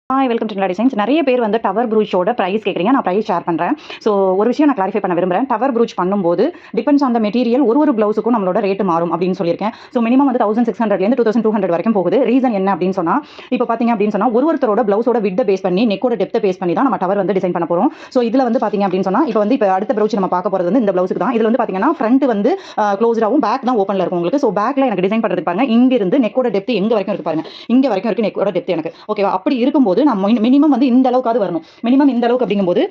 Welcome to Nila designs. நிறைய பேர் வந்து டவர் ப்ரூச்சோட ப்ரைஸ் கேட்குறீங்க. நான் ப்ரைஸ் ஷேர் பண்ணுறேன். ஸோ ஒரு விஷயம் நான் கிளாரிஃபை பண்ண விரும்புகிறேன். டவர் ப்ரூச் பண்ணும்போது டிபெண்ட்ஸ் ஆன் த மெட்டீரியல் ஒரு ப்ளவுஸுக்கும் நம்மளோட ரேட்டு மாறும் அப்படின்னு சொல்லியிருக்கேன். ஸோ மினிமம் வந்து 1600லேருந்து 2200 வரைக்கும் போகுது. ரீசன் என்ன அப்படின்னு சொன்னால், இப்போ பார்த்தீங்க அப்படின்னு சொன்னால் ஒருத்தரோட ப்ளவுஸோட விட்டை பேஸ் பண்ணி நெக்கோட டெப்த்தை பேஸ் பண்ணி தான் நம்ம டவர் வந்து டிசைன் பண்ண போகிறோம். ஸோ இதில் வந்து பார்த்தீங்க அப்படின்னு சொன்னால் இப்போ அடுத்த ப்ளவுச் நம்ம பார்க்க போகிறது வந்து இந்த ப்ளவுஸுக்கு தான். இதில் வந்து பார்த்தீங்கன்னா ஃப்ரண்ட் வந்து க்ளோஸ்டாகவும் பேக் தான் ஓப்பனில் இருக்கும் உங்களுக்கு. ஸோ பேக்கில் எனக்கு டிசைன் பண்ணுறதுக்கு பாருங்க, இங்கிருந்து நெக்கோட டெப்த் எங்கே வரைக்கும் இருக்கு பாருங்க, இங்கே வரைக்கும் இருக்கு நெக்கோட டெப்த் எனக்கு. ஓகேவா? அப்படி இருக்கும்போது நம்ம மினிமம் வந்து இந்த அளவுக்காவது வரணும். மினிமம் இந்த அளவுக்கு அப்படிங்கும்போது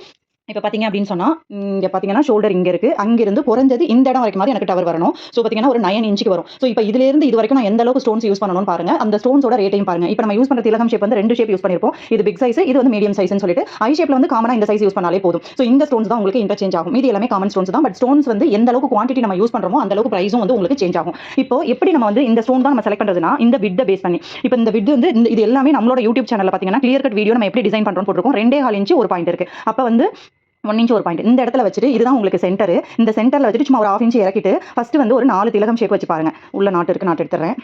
இப்போ பார்த்தீங்க அப்படின்னு சொன்னால், இங்கே பார்த்தீங்கன்னா ஷோல்டர் இங்கே இருக்குது, அங்கிருந்து குறைஞ்சது இந்த இடம் வரைக்கும் மாதிரி எனக்கு டவர் வரணும். ஸோ பார்த்தீங்கன்னா ஒரு 9 இன்ச்சுக்கு வரும். ஸோ இப்போ இதுலேருந்து இது வரைக்கும் நான் எந்த அளவுக்கு ஸ்டோன்ஸ் யூஸ் பண்ணணும்னு பாருங்க. அந்த ஸ்டோன்ஸோட ரேட்டையும் பாருங்க. இப்போ நம்ம யூஸ் பண்ணுற திலகம் ஷேப் வந்து 2 ஷேப் யூஸ் பண்ணியிருப்போம். இது பிக் சைஸ், இது வந்து மீடியம் சைஸ்னு சொல்லிட்டு ஐ ஷேப்ல வந்து காமனாக இந்த சைஸ் யூஸ் பண்ணாலே போதும். ஸோ இந்த ஸ்டோன்ஸ் தான் உங்களுக்கு இன்டர்சேஞ்ச் ஆகும். இது எல்லாமே காமன் ஸ்டோன்ஸ் தான். பட் ஸ்டோன்ஸ் வந்து எந்த அளவுக்கு குவான்டிட்டி நம்ம யூஸ் பண்ணுறோமோ அந்த அளவுக்கு பிரைஸும் வந்து உங்களுக்கு சேஞ்ச் ஆகும். இப்போ எப்படி நம்ம வந்து இந்த ஸ்டோன் தான் நம்ம செலக்ட் பண்ணுறதுனா, இந்த விட்டை பேஸ் பண்ணி. இப்போ இந்த விட் வந்து இது எல்லாமே நம்மளோட யூடியூப் சேனலில் பார்த்தீங்கன்னா கிளியர் கட் வீடியோ நம்ம எப்படி டிசைன் பண்ணுறோம் போட்டிருக்கோம். 2.25 இன்ச்சு ஒரு பாயிண்ட் இருக்குது. அப்போ வந்து 1 இன்ச் ஒரு பாயிண்ட் இந்த இடத்துல வச்சுட்டு, இதுதான் உங்களுக்கு சென்டர். இந்த சென்டர்ல வச்சுட்டு சும்மா ஒரு 1/2 இன்ச் இறக்கிட்டு ஃபர்ஸ்ட் வந்து ஒரு 4 திலகம் ஷேப் வச்சு பாருங்க. உள்ள நாட்டு இருக்கு, நாட்டு எடுத்துறேன்.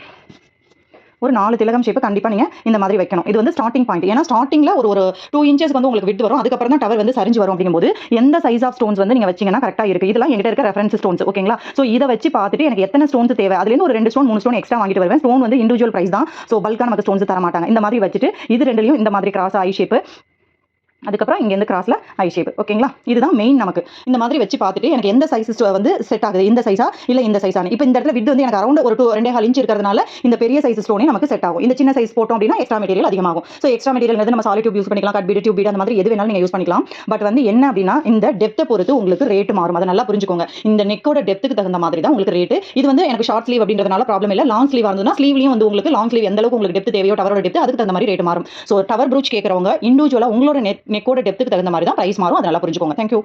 ஒரு 4 திலகம் ஷேப் கண்டிப்பா நீங்க இந்த மாதிரி வைக்கணும். இது வந்து ஸ்டார்டிங் பாயிண்ட். ஏன்னா ஸ்டார்டிங்ல ஒரு 2 இன்ச்சஸ் வந்து உங்களுக்கு விட்டு வரும். அதுக்கப்புறம் தான் டவர் வந்து சரிஞ்சு வரும். அப்படிங்கும்போது எந்த சைஸ் ஆஃப் ஸ்டோன்ஸ் வந்து நீங்க வச்சீங்கன்னா கரெக்டா இருக்கு. இதெல்லாம் என்கிட்ட இருக்க ரெஃபரன்ஸ் ஸ்டோன்ஸ். ஓகேங்களா? சோ இதை வச்சு பார்த்துட்டு எனக்கு எத்தனை ஸ்டோன்ஸ் தேவை, அதுல இருந்து ஒரு 2 ஸ்டோன் 3 ஸ்டோன் எக்ஸ்ட்ரா வாங்கிட்டு வருவேன். ஸ்டோன் வந்து இண்டிவிஜுவல் பிரைஸ் தான். சோ பல்கா நமக்கு ஸ்டோன்ஸ் தர மாட்டாங்க. இந்த மாதிரி வச்சுட்டு இது ரெண்டுலயும் இந்த மாதிரி கிராஸ் ஐ ஷேப், அதுக்கப்புறம் இங்கே இருந்து கிராஸ்ல ஐ ஷேப். ஓகேங்களா? இதுதான் மெயின். நமக்கு இந்த மாதிரி வச்சு பார்த்துட்டு எனக்கு எந்த சைஸ் வந்து செட் ஆகுது, இந்த சைஸா இல்ல இந்த சைஸா. இப்போ இந்த இடத்துல விட் வந்து எனக்கு அரௌண்ட் ஒரு 2.25 இன்ச் இருக்கிறதுனால இந்த பெரிய சைஸ் ஸ்டோனே நமக்கு செட் ஆகும். இந்த சின்ன சைஸ் போட்டோம் அப்படின்னா எக்ஸ்ட்ரா மெட்டீரியல் அதிகமாகும். ஸோ எக்ஸ்ட்ரா மெட்டீரியல் நம்ம சாலிட் டியூப் யூஸ் பண்ணிக்கலாம், கட் பீட், டியூப் பீட், அந்த மாதிரி எது வேணாலும் நீங்க யூஸ் பண்ணிக்கலாம். பட் வந்து என்ன அப்படின்னா இந்த டெப்த்தை பொறுத்து உங்களுக்கு ரேட் மாறும். அதை நல்லா புரிஞ்சுக்கோங்க. இந்த நெக்கோட டெப்த்துக்கு தகுந்த மாதிரி தான் உங்களுக்கு ரேட். இது வந்து எனக்கு ஷார்ட் ஸ்லீவ் அப்படின்றதுனால ப்ராப்ளம் இல்லை. லாங் ஸ்லீவ் இருந்ததுன்னா ஸ்லீவ்லையும் வந்து உங்களுக்கு லாங் ஸ்லீவ் எந்த அளவுக்கு உங்களுக்கு டெப்த் தேவையோ டவரோட டெப்த் அதுக்கு தகுந்த மாதிரி ரேட் மாறும். ஸோ டவர் ப்ரூச் கேட்கறவங்க இண்டிவிஜுவலா உங்களோட நெக்கோட டெப்த்துக்கு தகுந்த மாதிரி தான் பிரைஸ் மாறும். அதை நல்லா புரிஞ்சுக்கோங்க. தேங்க்யூ.